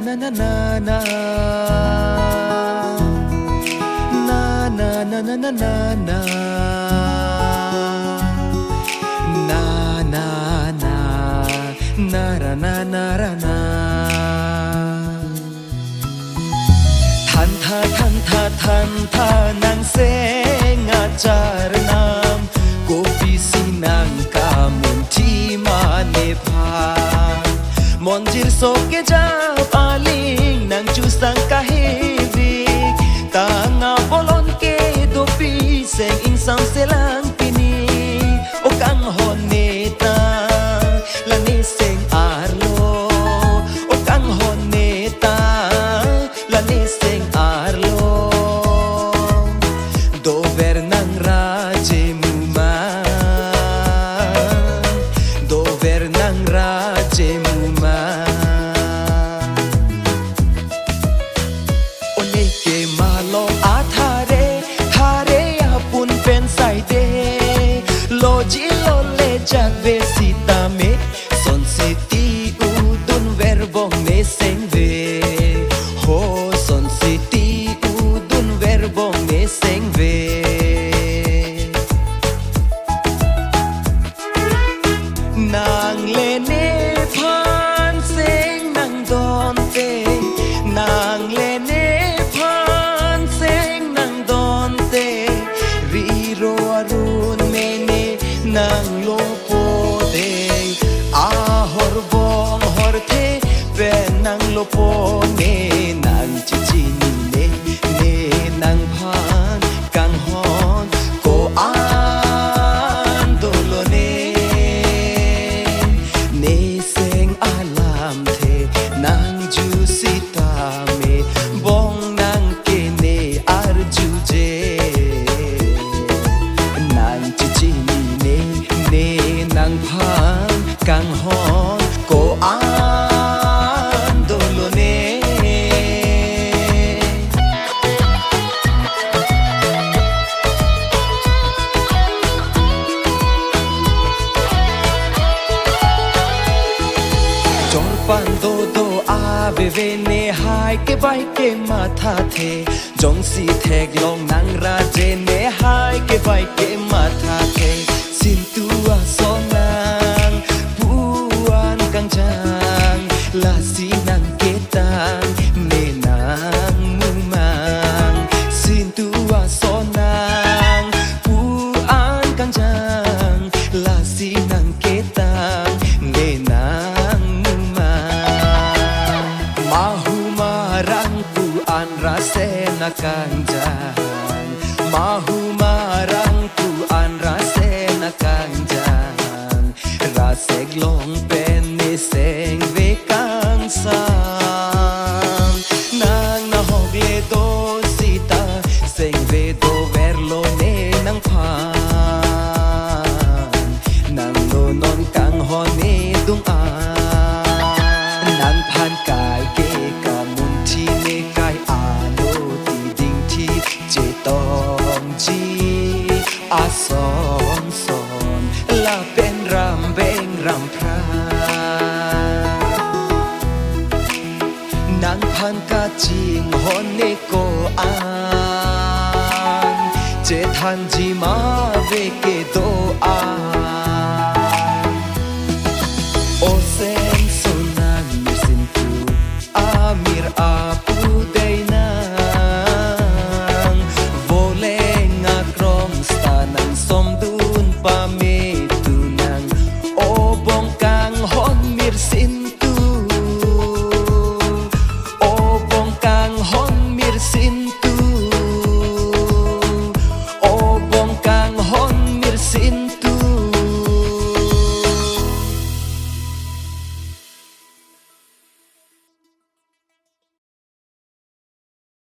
na na na na na na na na na na na na na na na ra na na ra naทันทานังเสงอาจารนามโกปีสีนังกามุนที่มาเนพามอนจิรโซเกจาปาลิงนังจูสังกาเฮวิกตางาบอลอนเกโดปีเซงอิงซังเซลังปินีโอกังฮอนเนตาลาเนเซงอาร์โลโอกังฮอนเนตาลาเนเซงอาร์โลจากเวสิตาเมสนสิติอุดุนเวรบงเนเซงเวโฮสนสิติอุดุนเวรบงเนเซงเวนางเลเนพานเซงนางดอนเตนางเลเนพานเซงนางดอนเตรีโรอรุนเมเนนางโลnang lopo ne nang chichi ni ne nang phan kang hon ko an dolo ne seng alam the nang ju sita me bong nang ke ne arju je nang chichi ni ne nang phan kang hon ko Pando ave vene hai ke bai ke matha the jong si thek long nang ra je ne hai ke bai ke matha the sin tua sonang puan kang chang la si nang ke tang me nang mu mang sin tua sonang puan kang chang la si nang ke tang me nang Rasena kanjan mahumarang tuan rasena kanjan raseg long penni seng vekang sam nang nahogle do sita seng ve do verlo ne nang phan nang no non kang hone dung a nang phan kai ke kamun thi ne kai tong chi a son son la pen ram beng ram pra nang phan ka ching hon ne ko an che than ji ma ve ke do